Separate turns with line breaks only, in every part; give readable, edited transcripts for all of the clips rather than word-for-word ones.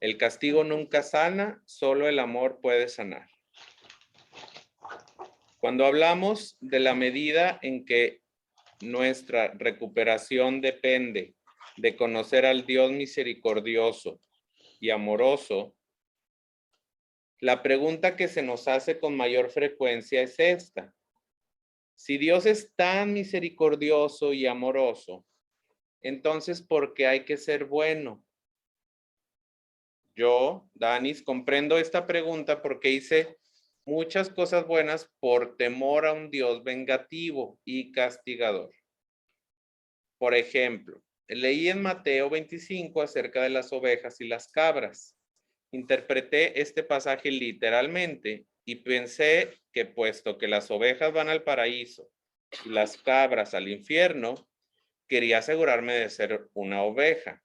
El castigo nunca sana, solo el amor puede sanar. Cuando hablamos de la medida en que nuestra recuperación depende de conocer al Dios misericordioso y amoroso, la pregunta que se nos hace con mayor frecuencia es esta. Si Dios es tan misericordioso y amoroso, entonces, ¿por qué hay que ser bueno? Yo, Danis, comprendo esta pregunta porque hice muchas cosas buenas por temor a un Dios vengativo y castigador. Por ejemplo, leí en Mateo 25 acerca de las ovejas y las cabras. Interpreté este pasaje literalmente y pensé que puesto que las ovejas van al paraíso y las cabras al infierno, quería asegurarme de ser una oveja.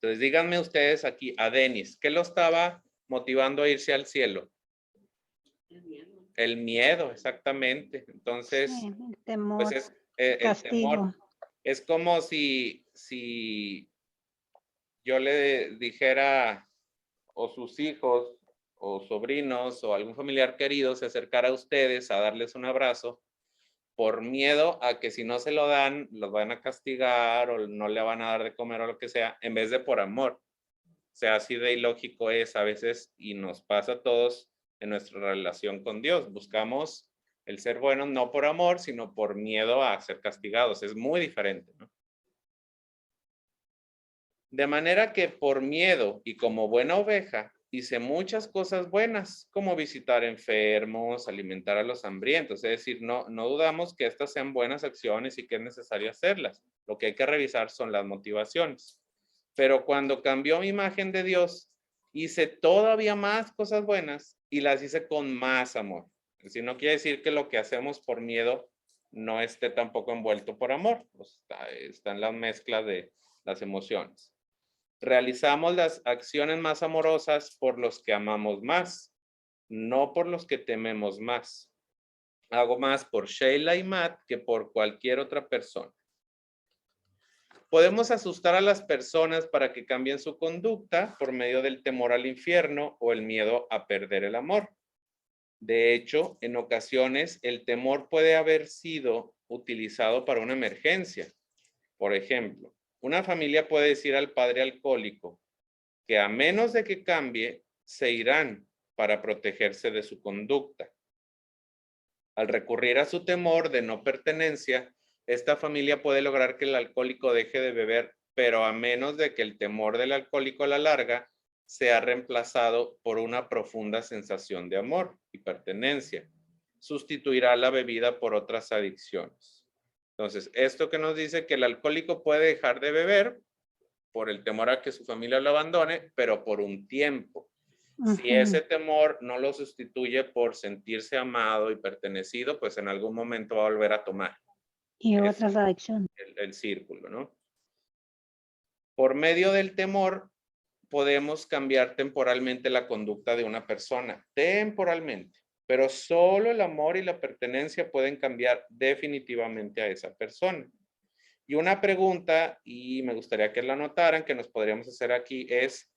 Entonces díganme ustedes aquí a Denis, ¿qué lo estaba motivando a irse al cielo?
El miedo.
El miedo, exactamente. Entonces,
Sí, el temor,
pues es el
castigo.
temor. Es como si yo le dijera, o sus hijos, o sobrinos, o algún familiar querido se acercara a ustedes a darles un abrazo, por miedo a que si no se lo dan, los van a castigar, o no le van a dar de comer, o lo que sea, en vez de por amor. O sea, así de ilógico es a veces, y nos pasa a todos en nuestra relación con Dios. Buscamos el ser bueno no por amor, sino por miedo a ser castigados. Es muy diferente, ¿no? De manera que por miedo y como buena oveja, hice muchas cosas buenas, como visitar enfermos, alimentar a los hambrientos. Es decir, no dudamos que estas sean buenas acciones y que es necesario hacerlas. Lo que hay que revisar son las motivaciones. Pero cuando cambió mi imagen de Dios, hice todavía más cosas buenas y las hice con más amor. Es decir, no quiere decir que lo que hacemos por miedo no esté tampoco envuelto por amor. Pues están las mezclas de las emociones. Realizamos las acciones más amorosas por los que amamos más, no por los que tememos más. Hago más por Sheila y Matt que por cualquier otra persona. Podemos asustar a las personas para que cambien su conducta por medio del temor al infierno o el miedo a perder el amor. De hecho, en ocasiones el temor puede haber sido utilizado para una emergencia. Por ejemplo, una familia puede decir al padre alcohólico que a menos de que cambie, se irán para protegerse de su conducta. Al recurrir a su temor de no pertenencia, esta familia puede lograr que el alcohólico deje de beber, pero a menos de que el temor del alcohólico a la larga sea reemplazado por una profunda sensación de amor y pertenencia. Sustituirá la bebida por otras adicciones. Entonces, esto que nos dice que el alcohólico puede dejar de beber por el temor a que su familia lo abandone, pero por un tiempo. Si ese temor no lo sustituye por sentirse amado y pertenecido, pues en algún momento va a volver a tomar.
Y otras adicciones.
El círculo, ¿no? Por medio del temor, podemos cambiar temporalmente la conducta de una persona, temporalmente, pero solo el amor y la pertenencia pueden cambiar definitivamente a esa persona. Y una pregunta, y me gustaría que la anotaran, que nos podríamos hacer aquí, es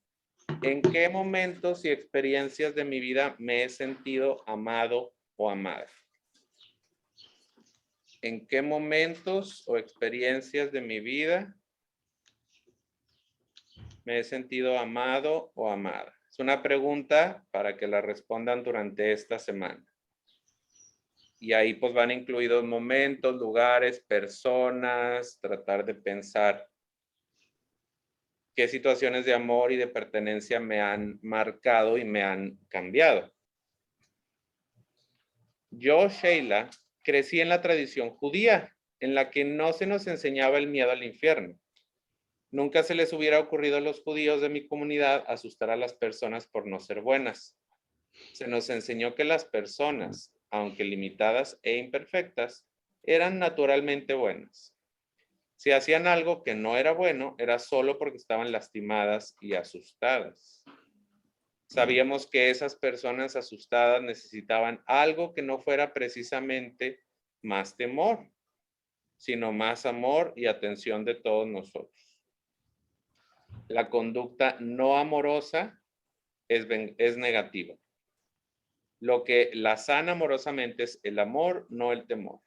¿en qué momentos y experiencias de mi vida me he sentido amado o amada? ¿En qué momentos o experiencias de mi vida me he sentido amado o amada? Es una pregunta para que la respondan durante esta semana. Y ahí pues van incluidos momentos, lugares, personas, tratar de pensar qué situaciones de amor y de pertenencia me han marcado y me han cambiado. Yo, Sheila, crecí en la tradición judía, en la que no se nos enseñaba el miedo al infierno. Nunca se les hubiera ocurrido a los judíos de mi comunidad asustar a las personas por no ser buenas. Se nos enseñó que las personas, aunque limitadas e imperfectas, eran naturalmente buenas. Si hacían algo que no era bueno, era solo porque estaban lastimadas y asustadas. Sabíamos que esas personas asustadas necesitaban algo que no fuera precisamente más temor, sino más amor y atención de todos nosotros. La conducta no amorosa es negativa. Lo que la sana amorosamente es el amor, no el temor.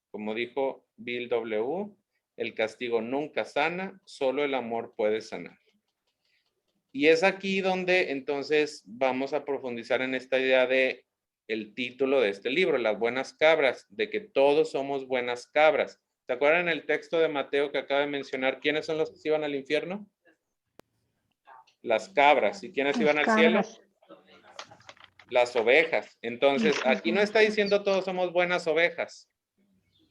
Como dijo Bill W., el castigo nunca sana, solo el amor puede sanar. Y es aquí donde entonces vamos a profundizar en esta idea de el título de este libro, Las buenas cabras, de que todos somos buenas cabras. ¿Se acuerdan el texto de Mateo que acaba de mencionar? ¿Quiénes son los que se iban al infierno? Las cabras. ¿Y quiénes iban al cielo? Las ovejas. Entonces, aquí no está diciendo todos somos buenas ovejas.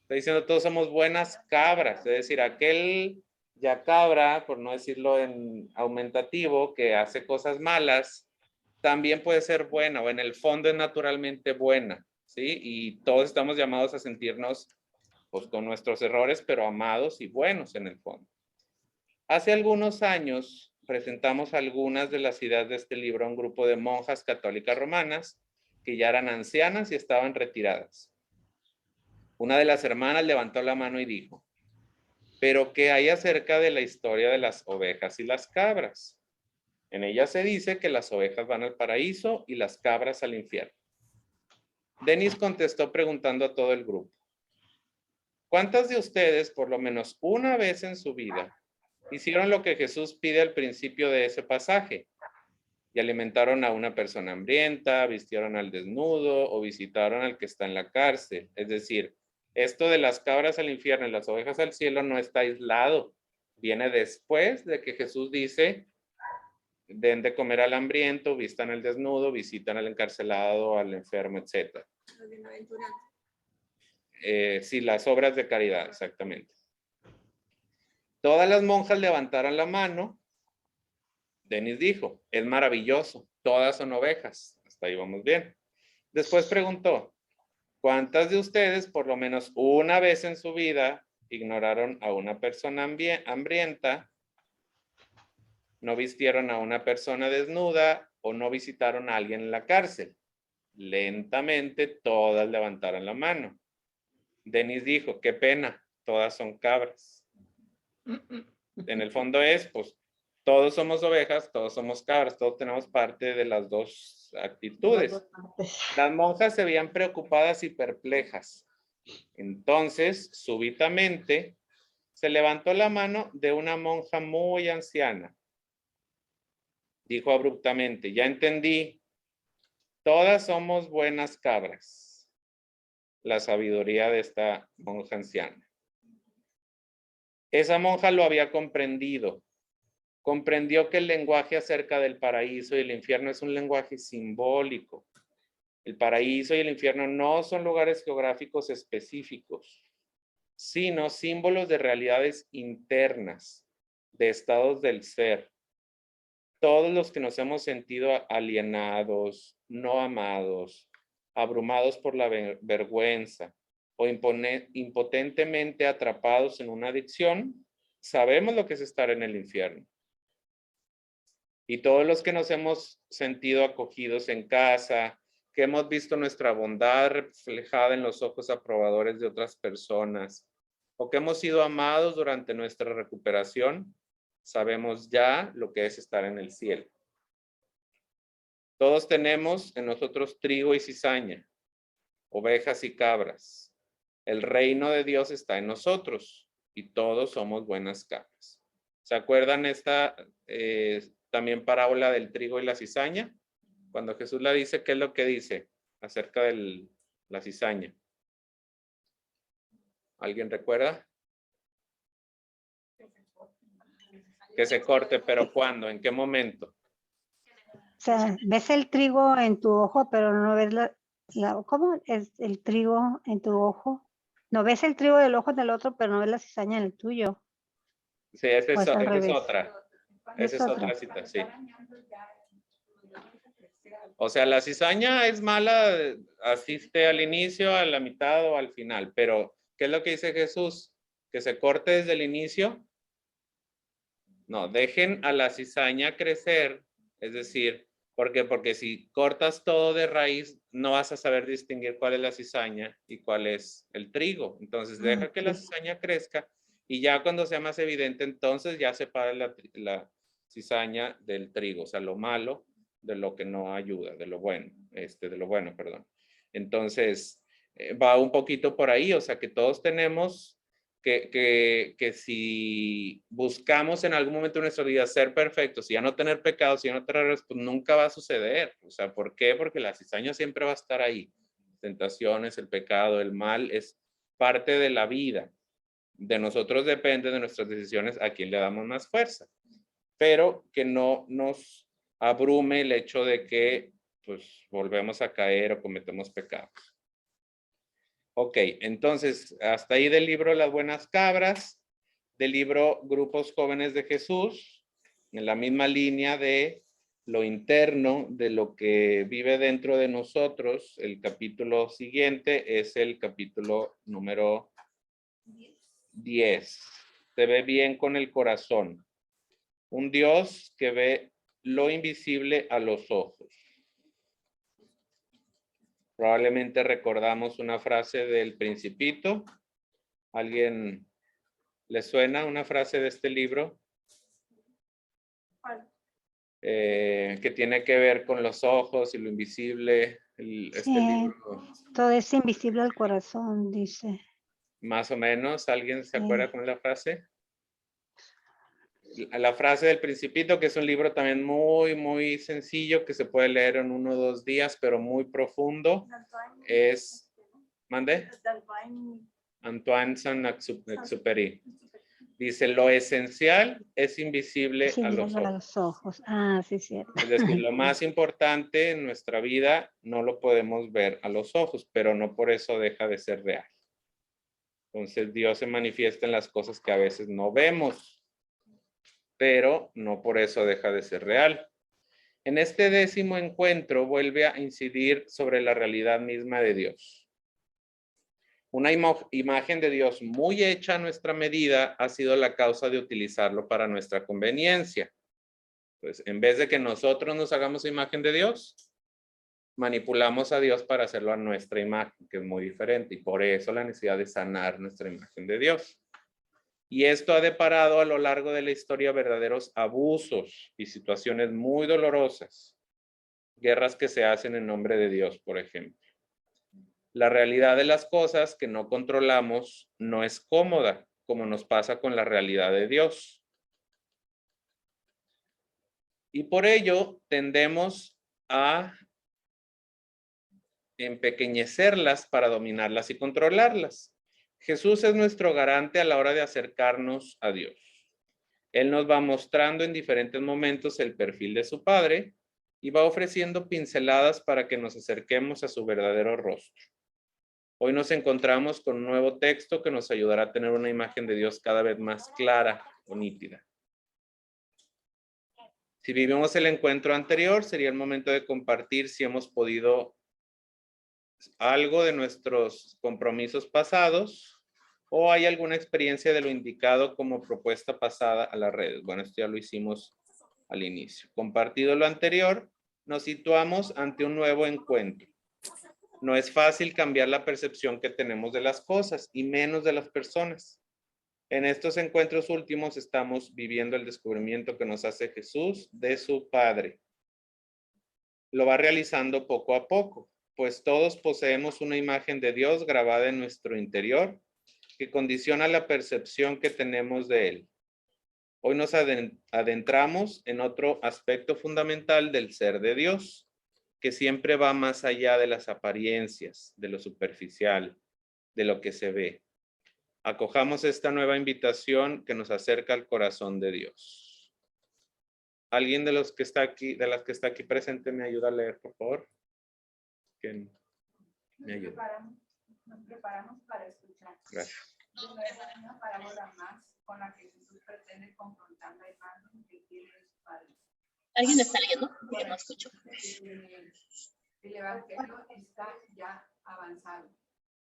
Está diciendo todos somos buenas cabras. Es decir, aquel ya cabra, por no decirlo en aumentativo, que hace cosas malas, también puede ser buena o en el fondo es naturalmente buena, ¿sí? Y todos estamos llamados a sentirnos pues con nuestros errores, pero amados y buenos en el fondo. Hace algunos años presentamos algunas de las ideas de este libro a un grupo de monjas católicas romanas que ya eran ancianas y estaban retiradas. Una de las hermanas levantó la mano y dijo, ¿pero qué hay acerca de la historia de las ovejas y las cabras? En ella se dice que las ovejas van al paraíso y las cabras al infierno. Denis contestó preguntando a todo el grupo, ¿cuántas de ustedes por lo menos una vez en su vida hicieron lo que Jesús pide al principio de ese pasaje? Y alimentaron a una persona hambrienta, vistieron al desnudo o visitaron al que está en la cárcel. Es decir, esto de las cabras al infierno y las ovejas al cielo no está aislado. Viene después de que Jesús dice, den de comer al hambriento, vistan al desnudo, visitan al encarcelado, al enfermo, etc. Sí, las obras de caridad, exactamente. Todas las monjas levantaron la mano. Denis dijo, es maravilloso, todas son ovejas. Hasta ahí vamos bien. Después preguntó, ¿cuántas de ustedes por lo menos una vez en su vida ignoraron a una persona hambrienta, no vistieron a una persona desnuda o no visitaron a alguien en la cárcel? Lentamente todas levantaron la mano. Denis dijo, qué pena, todas son cabras. En el fondo es, pues, todos somos ovejas, todos somos cabras, todos tenemos parte de las dos actitudes. Las monjas se veían preocupadas y perplejas. Entonces, súbitamente, se levantó la mano de una monja muy anciana. Dijo abruptamente, ya entendí, todas somos buenas cabras. La sabiduría de esta monja anciana. Esa monja lo había comprendido. Comprendió que el lenguaje acerca del paraíso y el infierno es un lenguaje simbólico. El paraíso y el infierno no son lugares geográficos específicos, sino símbolos de realidades internas, de estados del ser. Todos los que nos hemos sentido alienados, no amados, abrumados por la vergüenza o impotentemente atrapados en una adicción, sabemos lo que es estar en el infierno. Y todos los que nos hemos sentido acogidos en casa, que hemos visto nuestra bondad reflejada en los ojos aprobadores de otras personas, o que hemos sido amados durante nuestra recuperación, sabemos ya lo que es estar en el cielo. Todos tenemos en nosotros trigo y cizaña, ovejas y cabras. El reino de Dios está en nosotros y todos somos buenas cabras. ¿Se acuerdan esta también parábola del trigo y la cizaña? Cuando Jesús la dice, ¿qué es lo que dice acerca de la cizaña? ¿Alguien recuerda? Que se corte, pero ¿cuándo? ¿En qué momento?
O sea, ves el trigo en tu ojo, pero no ves ¿cómo es el trigo en tu ojo? No ves el trigo del ojo del otro, pero no ves la cizaña en el tuyo.
Sí, esa
O es al
es
revés.
otra. Esa es otra cita, sí. O
O
sea, la cizaña es mala, asiste al inicio, a la mitad o al final, pero ¿qué es lo que dice Jesús? ¿Que se corte desde el inicio? No, dejen a la cizaña crecer, es decir, ¿por qué? Porque si cortas todo de raíz, no vas a saber distinguir cuál es la cizaña y cuál es el trigo. Entonces, deja que la cizaña crezca y ya cuando sea más evidente, entonces ya separa cizaña del trigo, o sea, lo malo de lo que no ayuda, de lo bueno, perdón. Entonces, va un poquito por ahí, o sea, que todos tenemos que si buscamos en algún momento de nuestra vida ser perfectos y ya no tener pecados y ya no tener errores, pues nunca va a suceder. O sea, ¿por qué? Porque la cizaña siempre va a estar ahí. Tentaciones, el pecado, el mal, es parte de la vida. De nosotros depende de nuestras decisiones a quién le damos más fuerza. Pero que no nos abrume el hecho de que pues volvemos a caer o cometemos pecados. Ok, entonces hasta ahí del libro Las Buenas Cabras, del libro Grupos Jóvenes de Jesús, en la misma línea de lo interno, de lo que vive dentro de nosotros. El capítulo siguiente es el capítulo número 10. Se ve bien con el corazón. Un Dios que ve lo invisible a los ojos. Probablemente recordamos una frase del Principito. ¿Alguien le suena una frase de este libro? Que tiene que ver con los ojos y lo invisible. Este libro.
Todo es invisible al corazón, dice.
Más o menos. ¿Alguien se acuerda con la frase? La frase del Principito, que es un libro también muy, muy sencillo, que se puede leer en 1 o 2 días, pero muy profundo, es, ¿mande? Antoine Saint-Exupéry. Dice, lo esencial es invisible
Sí,
a los ojos.
a los ojos. Ah, sí, cierto.
Es decir, lo más importante en nuestra vida no lo podemos ver a los ojos, pero no por eso deja de ser real. Entonces, Dios se manifiesta en las cosas que a veces no vemos, pero no por eso deja de ser real. En este 10º encuentro vuelve a incidir sobre la realidad misma de Dios. Una imagen de Dios muy hecha a nuestra medida ha sido la causa de utilizarlo para nuestra conveniencia. Pues en vez de que nosotros nos hagamos imagen de Dios, manipulamos a Dios para hacerlo a nuestra imagen, que es muy diferente, y por eso la necesidad de sanar nuestra imagen de Dios. Y esto ha deparado a lo largo de la historia verdaderos abusos y situaciones muy dolorosas. Guerras que se hacen en nombre de Dios, por ejemplo. La realidad de las cosas que no controlamos no es cómoda, como nos pasa con la realidad de Dios. Y por ello tendemos a empequeñecerlas para dominarlas y controlarlas. Jesús es nuestro garante a la hora de acercarnos a Dios. Él nos va mostrando en diferentes momentos el perfil de su Padre y va ofreciendo pinceladas para que nos acerquemos a su verdadero rostro. Hoy nos encontramos con un nuevo texto que nos ayudará a tener una imagen de Dios cada vez más clara o nítida. Si vivimos el encuentro anterior, sería el momento de compartir si hemos podido algo de nuestros compromisos pasados o hay alguna experiencia de lo indicado como propuesta pasada a las redes. Bueno, esto ya lo hicimos al inicio. Compartido lo anterior, nos situamos ante un nuevo encuentro. No es fácil cambiar la percepción que tenemos de las cosas y menos de las personas. En estos encuentros últimos estamos viviendo el descubrimiento que nos hace Jesús de su Padre. Lo va realizando poco a poco, pues todos poseemos una imagen de Dios grabada en nuestro interior que condiciona la percepción que tenemos de Él. Hoy nos adentramos en otro aspecto fundamental del ser de Dios, que siempre va más allá de las apariencias, de lo superficial, de lo que se ve. Acojamos esta nueva invitación que nos acerca al corazón de Dios. ¿Alguien de los que está aquí, de las que está aquí presente, me ayuda a leer, por favor? ¿Quién me ayuda?
Nos preparamos para escuchar.
Gracias.
Una parábola más con la que Jesús pretende confrontar la imagen que tiene de su Padre.
¿Alguien está leyendo? Porque no escucho.
El Evangelio está ya avanzado.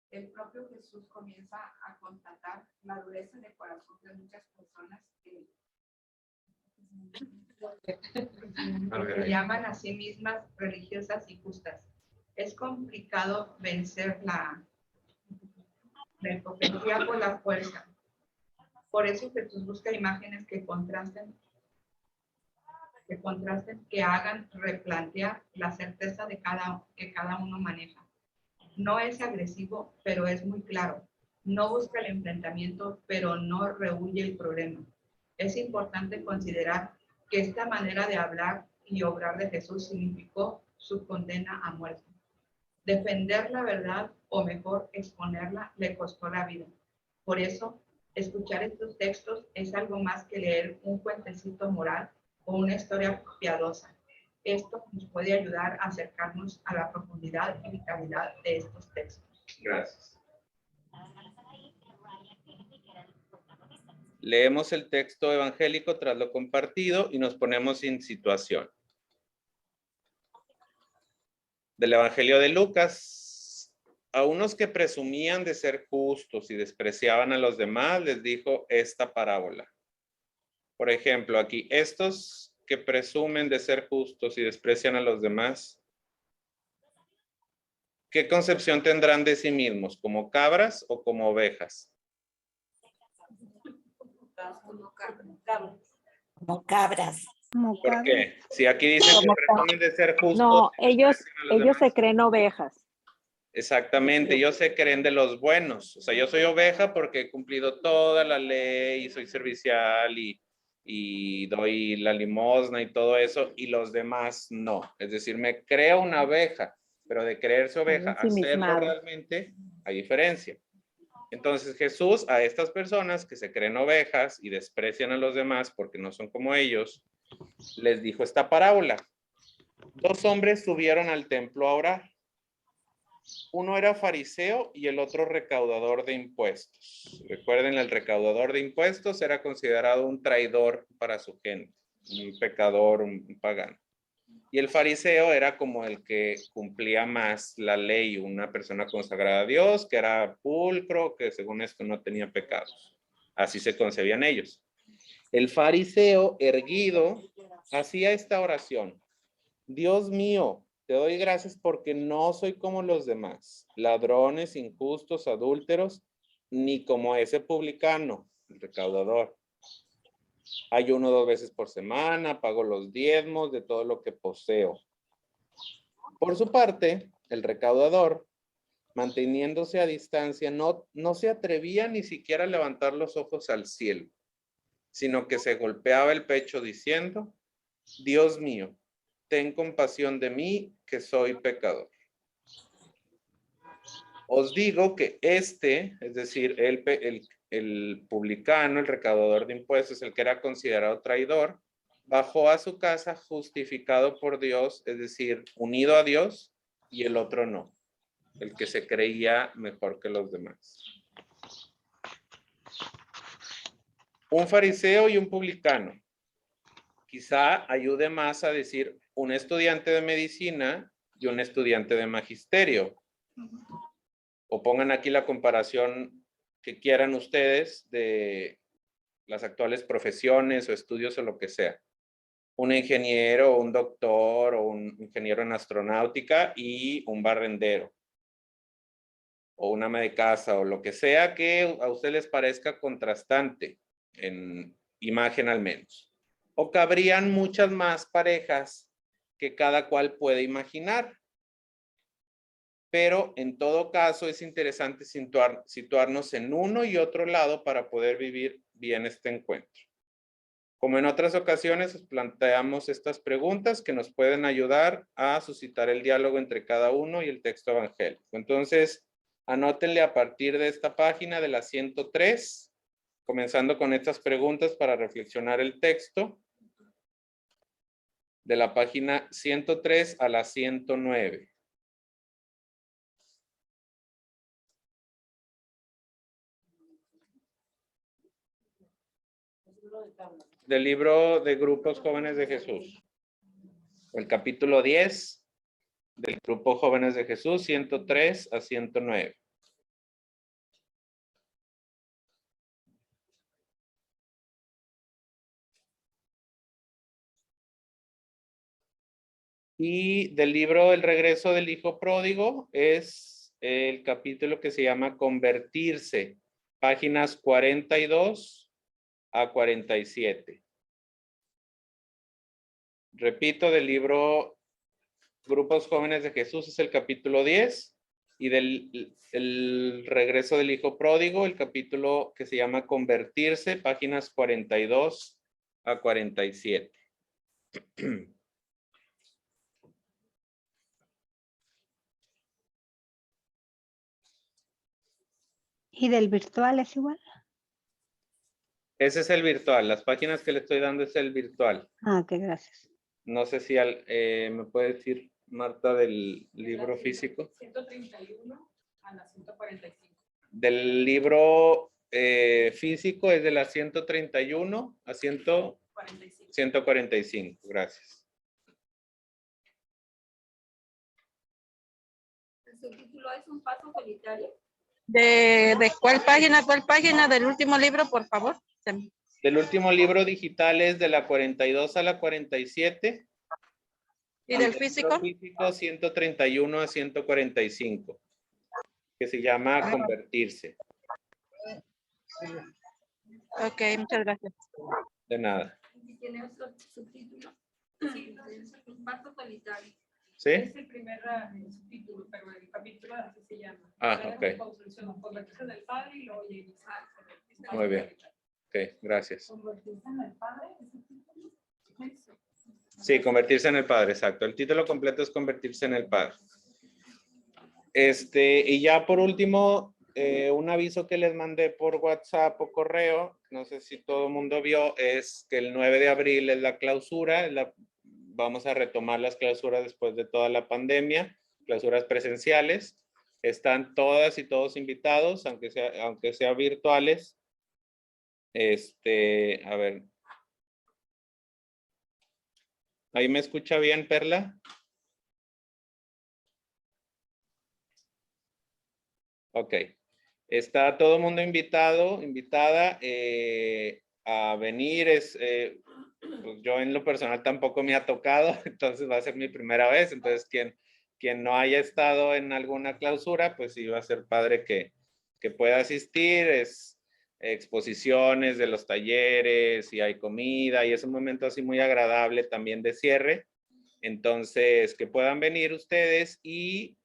El propio Jesús comienza a constatar la dureza de corazón de muchas personas que se llaman a sí mismas religiosas y justas. Es complicado vencer la hipocresía por la fuerza. Por eso Jesús busca imágenes que contrasten que contrasten, que hagan replantear la certeza que cada uno maneja. No es agresivo, pero es muy claro. No busca el enfrentamiento, pero no rehúye el problema. Es importante considerar que esta manera de hablar y obrar de Jesús significó su condena a muerte. Defender la verdad, o mejor exponerla, le costó la vida. Por eso, escuchar estos textos es algo más que leer un cuentecito moral o una historia piadosa. Esto nos puede ayudar a acercarnos a la profundidad y vitalidad de estos textos.
Gracias. Leemos el texto evangélico tras lo compartido y nos ponemos en situación. Del Evangelio de Lucas: a unos que presumían de ser justos y despreciaban a los demás, les dijo esta parábola. Por ejemplo, aquí, estos que presumen de ser justos y desprecian a los demás, ¿qué concepción tendrán de sí mismos? ¿Como cabras o como ovejas?
Como cabras.
Como
¿Por
cabra.
qué? Si aquí dicen que
Como
presumen de ser justos.
No,
y
ellos
desprecian a los demás.
se creen ovejas.
Exactamente, ellos se creen de los buenos. O sea, yo soy oveja porque he cumplido toda la ley y soy servicial y doy la limosna y todo eso, y los demás no. Es decir, me creo una oveja, pero de creerse oveja a serlo
ensimismado.
realmente hay diferencia. Entonces Jesús a estas personas que se creen ovejas y desprecian a los demás porque no son como ellos, les dijo esta parábola. 2 hombres subieron al templo a orar. Uno era fariseo y el otro recaudador de impuestos. Recuerden, el recaudador de impuestos era considerado un traidor para su gente, un pecador, un pagano. Y el fariseo era como el que cumplía más la ley, una persona consagrada a Dios, que era pulcro, que según esto no tenía pecados. Así se concebían ellos. El fariseo, erguido, hacía esta oración: Dios mío, te doy gracias porque no soy como los demás, ladrones, injustos, adúlteros, ni como ese publicano, el recaudador. Ayuno 2 veces por semana, pago los diezmos de todo lo que poseo. Por su parte, el recaudador, manteniéndose a distancia, no se atrevía ni siquiera a levantar los ojos al cielo, sino que se golpeaba el pecho diciendo: Dios mío, ten compasión de mí, que soy pecador. Os digo que es decir, el publicano, el recaudador de impuestos, el que era considerado traidor, bajó a su casa justificado por Dios, es decir, unido a Dios, y el otro no, el que se creía mejor que los demás. Un fariseo y un publicano. Quizá ayude más a decir un estudiante de medicina y un estudiante de magisterio. O pongan aquí la comparación que quieran ustedes de las actuales profesiones o estudios o lo que sea. Un ingeniero, un doctor o un ingeniero en astronáutica y un barrendero. O una ama de casa o lo que sea que a ustedes les parezca contrastante, en imagen al menos. O cabrían muchas más parejas que cada cual puede imaginar. Pero en todo caso es interesante situarnos en uno y otro lado para poder vivir bien este encuentro. Como en otras ocasiones, os planteamos estas preguntas que nos pueden ayudar a suscitar el diálogo entre cada uno y el texto evangélico. Entonces, anótenle a partir de esta página de la 103, comenzando con estas preguntas para reflexionar el texto, de la página 103 a la 109. Del libro de Grupos Jóvenes de Jesús. El capítulo 10 del Grupo Jóvenes de Jesús, 103 a 109. Y del libro El regreso del hijo pródigo es el capítulo que se llama Convertirse, páginas 42 a 47. Repito, del libro Grupos Jóvenes de Jesús es el capítulo 10 y del el regreso del hijo pródigo, el capítulo que se llama Convertirse, páginas 42 a 47.
¿Y del virtual es igual?
Ese es el virtual. Las páginas que le estoy dando es el virtual.
Ah, ok, gracias.
No sé si me puede decir, Marta, del libro físico.
131 a la 145.
Del libro físico es de la 131 a 145. Gracias.
¿El subtítulo es un paso solitario?
¿De cuál página del último libro, por favor?
Del último libro digital es de la 42 a la 47.
¿Y del físico?
Físico 131 a 145, que se llama Convertirse.
Ok, muchas gracias.
De nada.
¿Y tiene otro subtítulo? Sí, es un paso solitario.
¿Sí?
Es el primer subtítulo, pero el capítulo así se llama.
Ah, ok.
Convertirse en el Padre y luego llegar.
Muy bien. Ok, gracias.
Convertirse en el Padre, ¿es el título?
Sí, convertirse en el Padre, exacto. El título completo es Convertirse en el Padre. Y ya por último, un aviso que les mandé por WhatsApp o correo, no sé si todo el mundo vio, es que el 9 de abril es la clausura, vamos a retomar las clausuras después de toda la pandemia, clausuras presenciales. Están todas y todos invitados, aunque sea virtuales. A ver. ¿Ahí me escucha bien, Perla? Ok. Está todo el mundo invitada a venir. Pues yo en lo personal tampoco me ha tocado, entonces va a ser mi primera vez. Entonces, quien no haya estado en alguna clausura, pues sí va a ser padre que pueda asistir. Es exposiciones de los talleres y hay comida y es un momento así muy agradable también de cierre. Entonces, que puedan venir ustedes y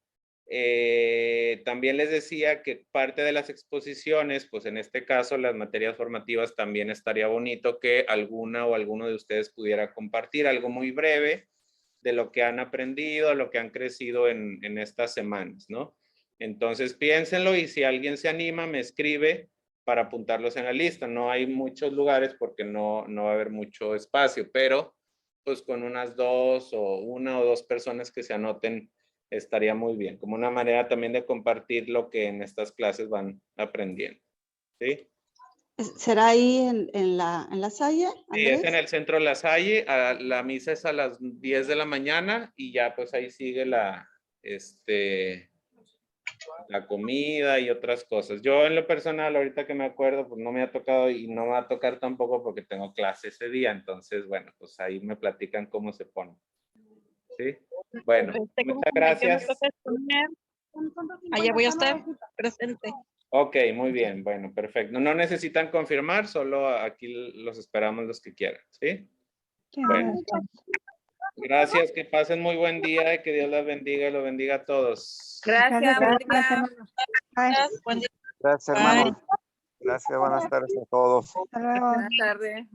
también les decía que parte de las exposiciones, pues en este caso las materias formativas, también estaría bonito que alguna o alguno de ustedes pudiera compartir algo muy breve de lo que han aprendido, lo que han crecido en estas semanas, ¿no? Entonces piénsenlo y si alguien se anima, me escribe para apuntarlos en la lista. No hay muchos lugares porque no va a haber mucho espacio, pero pues con unas una o dos personas que se anoten estaría muy bien, como una manera también de compartir lo que en estas clases van aprendiendo. ¿Sí?
¿Será ahí en la Salle,
Sí, es
Andrés?
en el centro de La Salle. La misa es a las 10 de la mañana y ya pues ahí sigue la comida y otras cosas. Yo en lo personal, ahorita que me acuerdo, pues no me ha tocado y no me va a tocar tampoco porque tengo clase ese día. Entonces, bueno, pues ahí me platican cómo se pone. ¿Sí? Bueno, muchas gracias.
Allá voy a estar presente.
Ok, muy bien, bueno, perfecto. No necesitan confirmar, solo aquí los esperamos los que quieran, ¿sí?
Sí,
Bueno.
gracias.
Gracias, que pasen muy buen día y que Dios las bendiga y los bendiga a todos.
Gracias, hermano. Bye.
Buen día.
Gracias, hermano. Gracias, buenas tardes a todos.
Hasta luego.
Buenas tardes.